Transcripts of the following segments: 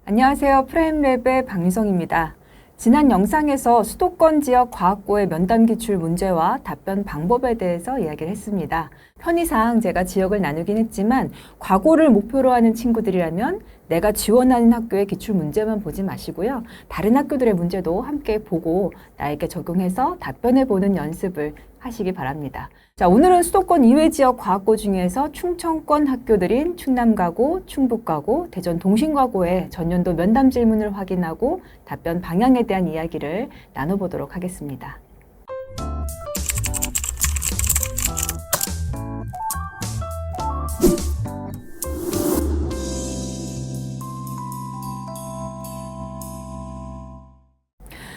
안녕하세요. 프라임랩의 박유성입니다. 지난 영상에서 수도권 지역 과학고의 면담 기출 문제와 답변 방법에 대해서 이야기를 했습니다. 편의상 제가 지역을 나누긴 했지만 과고를 목표로 하는 친구들이라면 내가 지원하는 학교의 기출 문제만 보지 마시고요. 다른 학교들의 문제도 함께 보고 나에게 적용해서 답변해보는 연습을 하시기 바랍니다. 자, 오늘은 수도권 이외 지역 과학고 중에서 충청권 학교들인 충남과고, 충북과고, 대전 동신과고의 전년도 면담 질문을 확인하고 답변 방향에 대한 이야기를 나눠보도록 하겠습니다.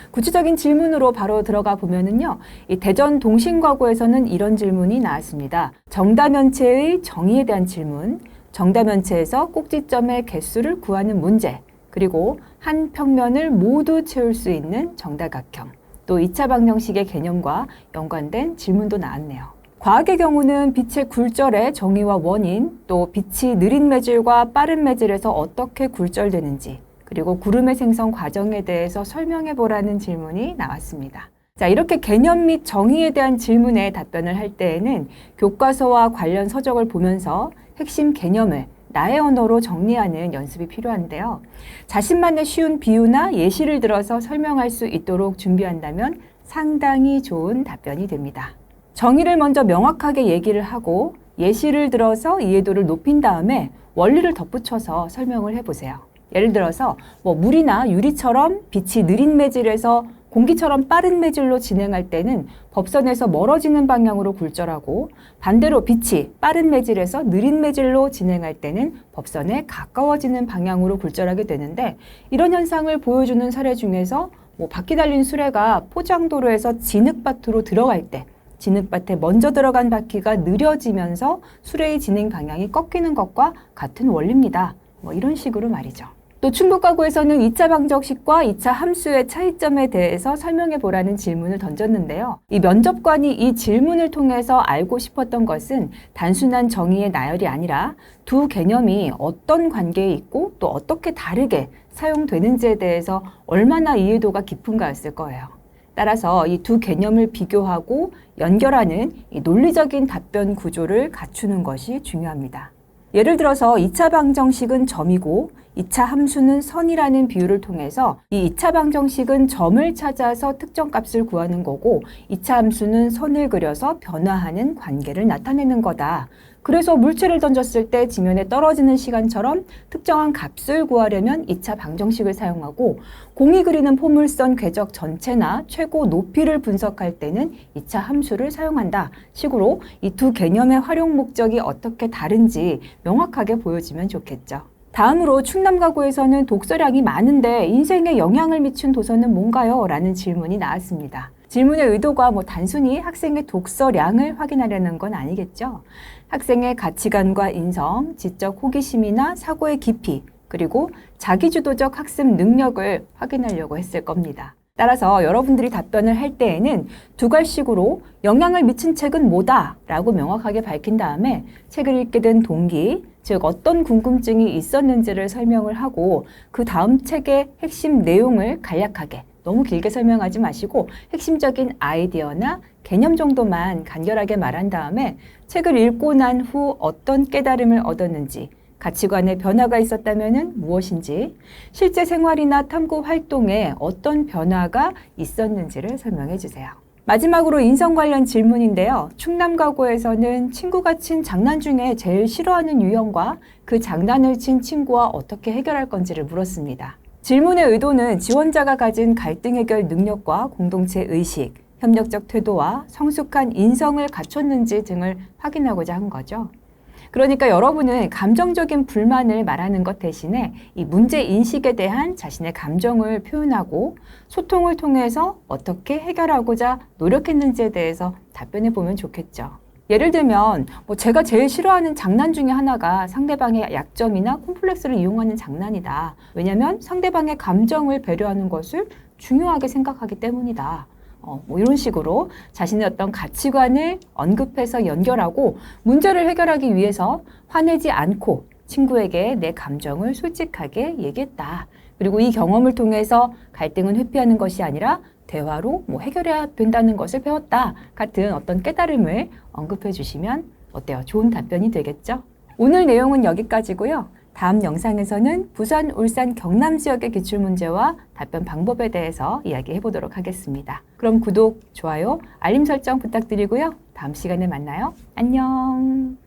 구체적인 질문으로 바로 들어가 보면은요, 이 대전 동신과고에서는 이런 질문이 나왔습니다. 정다면체의 정의에 대한 질문, 정다면체에서 꼭지점의 개수를 구하는 문제, 그리고 한 평면을 모두 채울 수 있는 정다각형, 또 2차 방정식의 개념과 연관된 질문도 나왔네요. 과학의 경우는 빛의 굴절의 정의와 원인, 또 빛이 느린 매질과 빠른 매질에서 어떻게 굴절되는지, 그리고 구름의 생성 과정에 대해서 설명해 보라는 질문이 나왔습니다. 자, 이렇게 개념 및 정의에 대한 질문에 답변을 할 때에는 교과서와 관련 서적을 보면서 핵심 개념을 나의 언어로 정리하는 연습이 필요한데요. 자신만의 쉬운 비유나 예시를 들어서 설명할 수 있도록 준비한다면 상당히 좋은 답변이 됩니다. 정의를 먼저 명확하게 얘기를 하고 예시를 들어서 이해도를 높인 다음에 원리를 덧붙여서 설명을 해보세요. 예를 들어서 물이나 유리처럼 빛이 느린 매질에서 공기처럼 빠른 매질로 진행할 때는 법선에서 멀어지는 방향으로 굴절하고, 반대로 빛이 빠른 매질에서 느린 매질로 진행할 때는 법선에 가까워지는 방향으로 굴절하게 되는데, 이런 현상을 보여주는 사례 중에서 바퀴 달린 수레가 포장도로에서 진흙밭으로 들어갈 때 진흙밭에 먼저 들어간 바퀴가 느려지면서 수레의 진행 방향이 꺾이는 것과 같은 원리입니다. 이런 식으로 말이죠. 또 충북과고에서는 2차 방정식과 2차 함수의 차이점에 대해서 설명해 보라는 질문을 던졌는데요. 이 면접관이 이 질문을 통해서 알고 싶었던 것은 단순한 정의의 나열이 아니라 두 개념이 어떤 관계에 있고 또 어떻게 다르게 사용되는지에 대해서 얼마나 이해도가 깊은가였을 거예요. 따라서 이 두 개념을 비교하고 연결하는 이 논리적인 답변 구조를 갖추는 것이 중요합니다. 예를 들어서 2차 방정식은 점이고 2차 함수는 선이라는 비유를 통해서 이 2차 방정식은 점을 찾아서 특정 값을 구하는 거고 2차 함수는 선을 그려서 변화하는 관계를 나타내는 거다. 그래서 물체를 던졌을 때 지면에 떨어지는 시간처럼 특정한 값을 구하려면 2차 방정식을 사용하고, 공이 그리는 포물선 궤적 전체나 최고 높이를 분석할 때는 2차 함수를 사용한다 식으로 이 두 개념의 활용 목적이 어떻게 다른지 명확하게 보여주면 좋겠죠. 다음으로 충남과고에서는 독서량이 많은데 인생에 영향을 미친 도서는 뭔가요? 라는 질문이 나왔습니다. 질문의 의도가 단순히 학생의 독서량을 확인하려는 건 아니겠죠. 학생의 가치관과 인성, 지적 호기심이나 사고의 깊이, 그리고 자기주도적 학습 능력을 확인하려고 했을 겁니다. 따라서 여러분들이 답변을 할 때에는 두 갈식으로 영향을 미친 책은 뭐다 라고 명확하게 밝힌 다음에 책을 읽게 된 동기, 즉 어떤 궁금증이 있었는지를 설명을 하고, 그 다음 책의 핵심 내용을 간략하게, 너무 길게 설명하지 마시고 핵심적인 아이디어나 개념 정도만 간결하게 말한 다음에 책을 읽고 난 후 어떤 깨달음을 얻었는지, 가치관의 변화가 있었다면 무엇인지, 실제 생활이나 탐구 활동에 어떤 변화가 있었는지를 설명해 주세요. 마지막으로 인성 관련 질문인데요. 충남과고에서는 친구가 친 장난 중에 제일 싫어하는 유형과 그 장난을 친 친구와 어떻게 해결할 건지를 물었습니다. 질문의 의도는 지원자가 가진 갈등 해결 능력과 공동체 의식, 협력적 태도와 성숙한 인성을 갖췄는지 등을 확인하고자 한 거죠. 그러니까 여러분은 감정적인 불만을 말하는 것 대신에 이 문제 인식에 대한 자신의 감정을 표현하고 소통을 통해서 어떻게 해결하고자 노력했는지에 대해서 답변해 보면 좋겠죠. 예를 들면 제가 제일 싫어하는 장난 중에 하나가 상대방의 약점이나 콤플렉스를 이용하는 장난이다. 왜냐하면 상대방의 감정을 배려하는 것을 중요하게 생각하기 때문이다. 이런 식으로 자신의 어떤 가치관을 언급해서 연결하고 문제를 해결하기 위해서 화내지 않고 친구에게 내 감정을 솔직하게 얘기했다. 그리고 이 경험을 통해서 갈등은 회피하는 것이 아니라 대화로 해결해야 된다는 것을 배웠다. 같은 어떤 깨달음을 언급해 주시면 어때요? 좋은 답변이 되겠죠? 오늘 내용은 여기까지고요. 다음 영상에서는 부산, 울산, 경남 지역의 기출문제와 답변 방법에 대해서 이야기해 보도록 하겠습니다. 그럼 구독, 좋아요, 알림 설정 부탁드리고요. 다음 시간에 만나요. 안녕.